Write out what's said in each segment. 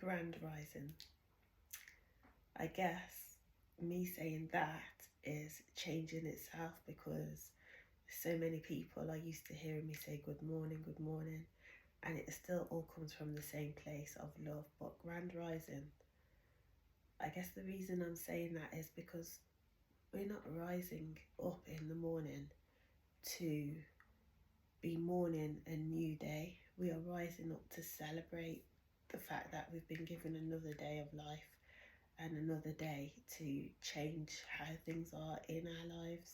Grand Rising. I guess me saying that is changing itself because so many people are used to hearing me say good morning, and it still all comes from the same place of love. But Grand Rising, I guess the reason I'm saying that is because we're not rising up in the morning to be mourning a new day. We are rising up to celebrate the fact that we've been given another day of life and another day to change how things are in our lives.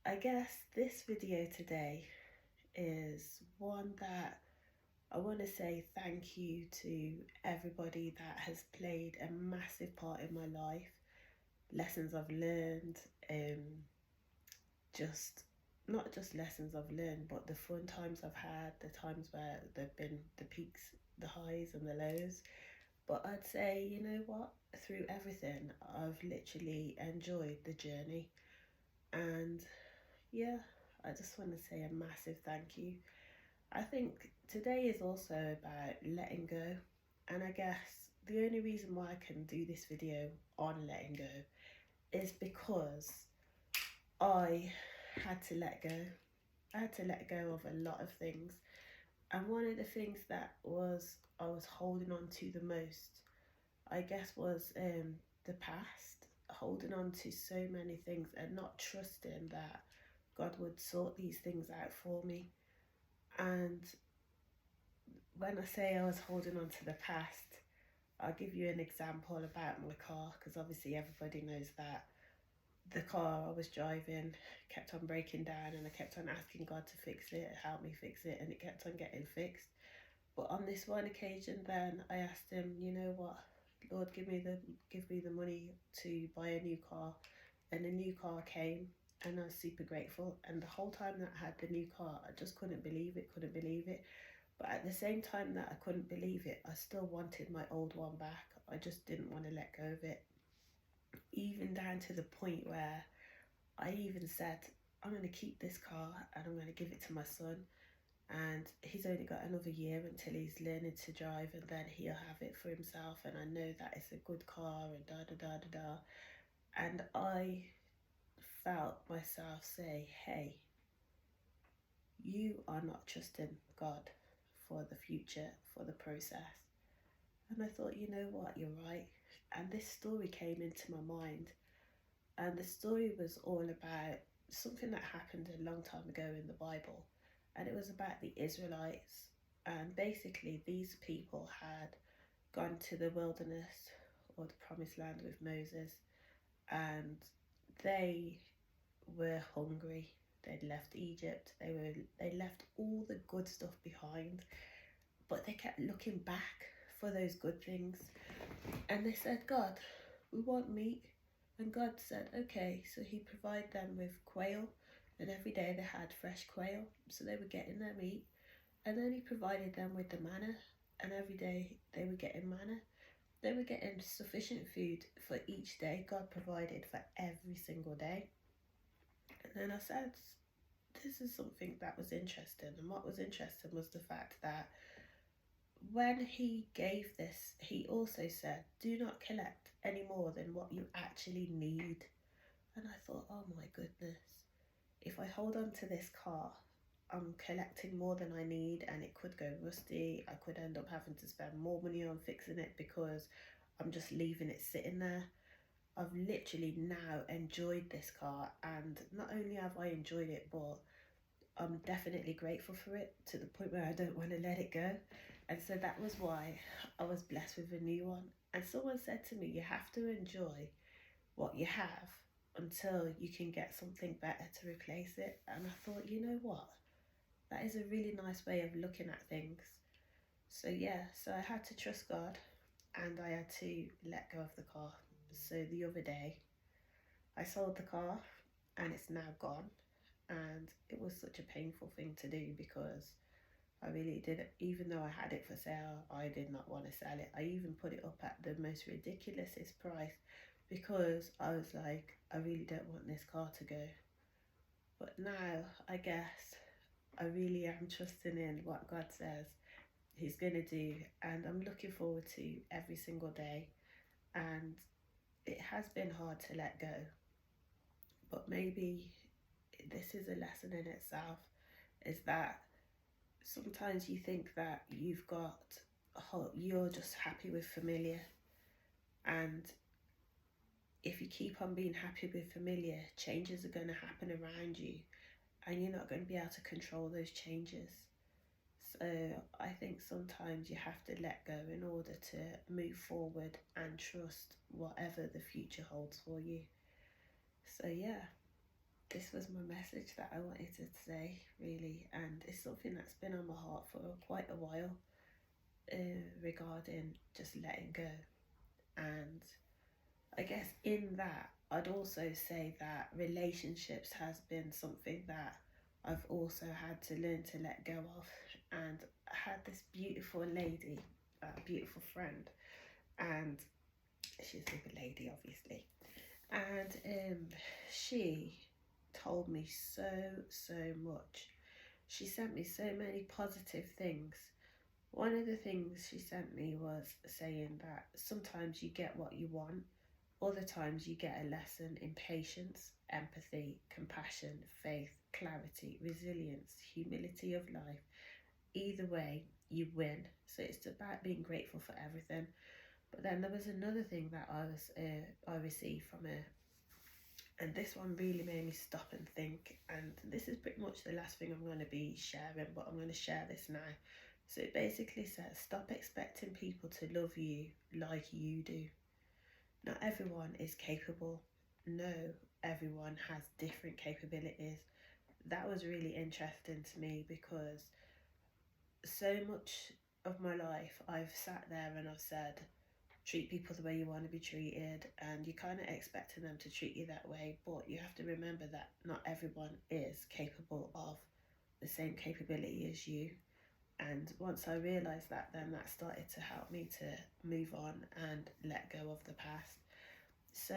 I guess this video today is one that I want to say thank you to everybody that has played a massive part in my life. Lessons I've learned, just not just lessons I've learned, but the fun times I've had, the times where there've been the peaks, the highs and the lows. But I'd say, you know what, through everything, I've literally enjoyed the journey. And yeah, I just want to say a massive thank you. I think today is also about letting go. And I guess the only reason why I can do this video on letting go is because I had to let go. I had to let go of a lot of things. And one of the things that I was holding on to the most, I guess, was the past. Holding on to so many things and not trusting that God would sort these things out for me. And when I say I was holding on to the past, I'll give you an example about my car, because obviously everybody knows that the car I was driving kept on breaking down, and I kept on asking God to fix it, help me fix it, and it kept on getting fixed. But on this one occasion, then I asked him, you know what, Lord, give me the money to buy a new car. And a new car came, and I was super grateful. And the whole time that I had the new car, I just couldn't believe it. But at the same time that I couldn't believe it, I still wanted my old one back. I just didn't want to let go of it. Even down to the point where I even said, I'm going to keep this car and I'm going to give it to my son. And he's only got another year until he's learning to drive, and then he'll have it for himself. And I know that it's a good car and da. And I felt myself say, hey, you are not trusting God for the future, for the process. And I thought, you know what, you're right. And this story came into my mind. And the story was all about something that happened a long time ago in the Bible. And it was about the Israelites. And basically, these people had gone to the wilderness or the promised land with Moses. And they were hungry. They'd left Egypt. They left all the good stuff behind. But they kept looking back for those good things. And they said, God, we want meat. And God said, okay. So he provided them with quail. And every day they had fresh quail. So they were getting their meat. And then he provided them with the manna. And every day they were getting manna. They were getting sufficient food for each day. God provided for every single day. And then I said, this is something that was interesting. And what was interesting was the fact that when he gave this, he also said, do not collect any more than what you actually need. And I thought, oh my goodness, if I hold on to this car, I'm collecting more than I need, and it could go rusty. I could end up having to spend more money on fixing it because I'm just leaving it sitting there. I've literally now enjoyed this car, and not only have I enjoyed it, but I'm definitely grateful for it to the point where I don't want to let it go. And so that was why I was blessed with a new one. And someone said to me, you have to enjoy what you have until you can get something better to replace it. And I thought, you know what? That is a really nice way of looking at things. So yeah, so I had to trust God, and I had to let go of the car. So the other day, I sold the car, and it's now gone. And it was such a painful thing to do because I really did it. Even though I had it for sale, I did not want to sell it. I even put it up at the most ridiculousest price because I was like, I really don't want this car to go. But now, I guess, I really am trusting in what God says, He's going to do, and I'm looking forward to every single day. And it has been hard to let go, but maybe this is a lesson in itself, is that sometimes you think that you're just happy with familiar, and if you keep on being happy with familiar, changes are going to happen around you, and you're not going to be able to control those changes. So I think sometimes you have to let go in order to move forward and trust whatever the future holds for you. So yeah, this was my message that I wanted to say, really, and it's something that's been on my heart for quite a while, regarding just letting go. And I guess in that, I'd also say that relationships has been something that I've also had to learn to let go of. And I had this beautiful lady, a beautiful friend, and she's a good lady, obviously. And she told me so much. She sent me so many positive things. One of the things she sent me was saying that sometimes you get what you want, other times you get a lesson in patience, empathy, compassion, faith, clarity, resilience, humility of life. Either way, you win. So it's about being grateful for everything. But then there was another thing that I received from her, and this one really made me stop and think. And this is pretty much the last thing I'm going to be sharing, but I'm going to share this now. So it basically says, stop expecting people to love you like you do. Not everyone is capable. No, everyone has different capabilities. That was really interesting to me, because so much of my life I've sat there and I've said, treat people the way you want to be treated, and you're kind of expecting them to treat you that way, but you have to remember that not everyone is capable of the same capability as you. And once I realised that, then that started to help me to move on and let go of the past. So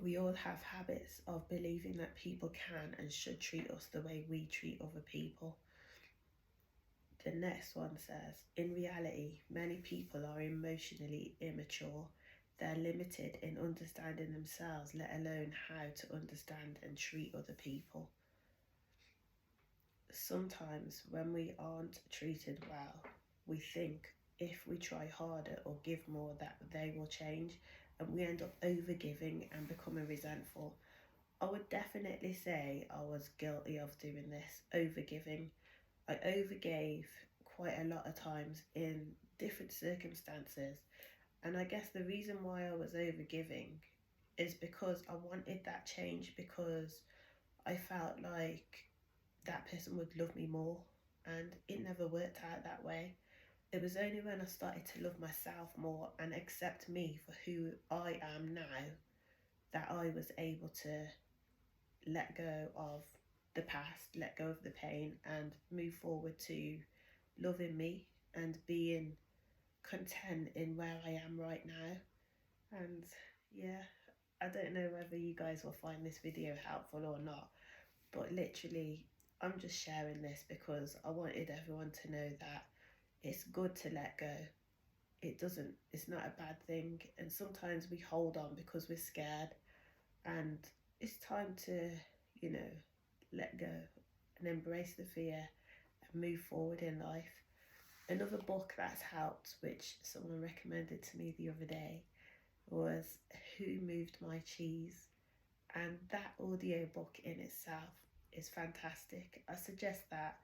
we all have habits of believing that people can and should treat us the way we treat other people. The next one says, in reality, many people are emotionally immature. They're limited in understanding themselves, let alone how to understand and treat other people. Sometimes when we aren't treated well, we think if we try harder or give more that they will change, and we end up overgiving and becoming resentful. I would definitely say I was guilty of doing this, overgiving. I overgave quite a lot of times in different circumstances. And I guess the reason why I was overgiving is because I wanted that change, because I felt like that person would love me more. And it never worked out that way. It was only when I started to love myself more and accept me for who I am now that I was able to let go of the past, let go of the pain, and move forward to loving me and being content in where I am right now. And yeah, I don't know whether you guys will find this video helpful or not, but literally, I'm just sharing this because I wanted everyone to know that it's good to let go. It's not a bad thing. And sometimes we hold on because we're scared, and it's time to, you know, let go and embrace the fear and move forward in life. Another book that's helped, which someone recommended to me the other day, was Who Moved My Cheese? And that audio book in itself is fantastic. I suggest that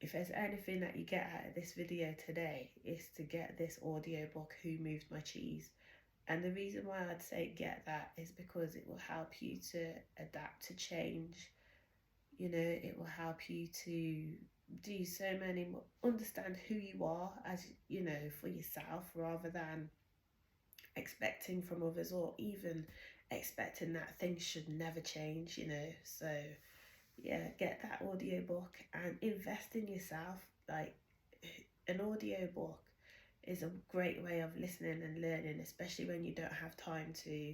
if there's anything that you get out of this video today, is to get this audio book, Who Moved My Cheese? And the reason why I'd say get that is because it will help you to adapt to change. You know, it will help you to do so many more, understand who you are, as you know, for yourself, rather than expecting from others, or even expecting that things should never change, you know. So yeah, get that audiobook and invest in yourself. Like, an audiobook is a great way of listening and learning, especially when you don't have time to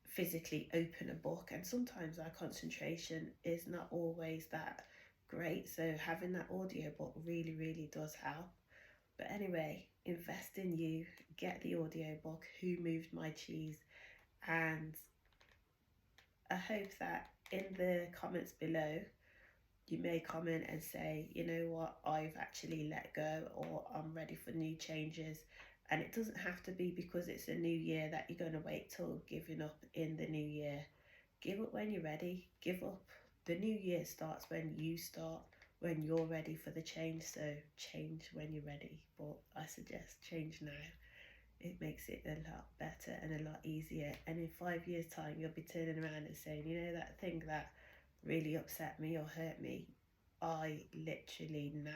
physically open a book. And sometimes our concentration is not always that great. So having that audiobook really, really does help. But anyway, invest in you, get the audiobook, Who Moved My Cheese, and I hope that in the comments below you may comment and say, you know what, I've actually let go, or I'm ready for new changes. And it doesn't have to be because it's a new year that you're going to wait till giving up in the new year. Give up when you're ready. Give up. The new year starts when you start, when you're ready for the change. So change when you're ready. But I suggest change now. It makes it a lot better and a lot easier. And in 5 years' time, you'll be turning around and saying, you know, that thing that really upset me or hurt me, I literally now,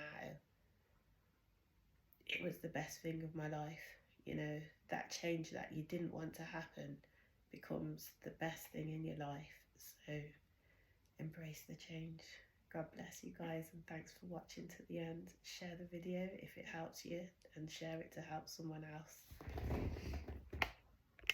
it was the best thing of my life. You know, that change that you didn't want to happen becomes the best thing in your life. So embrace the change. God bless you guys, and thanks for watching to the end. Share the video if it helps you, and share it to help someone else.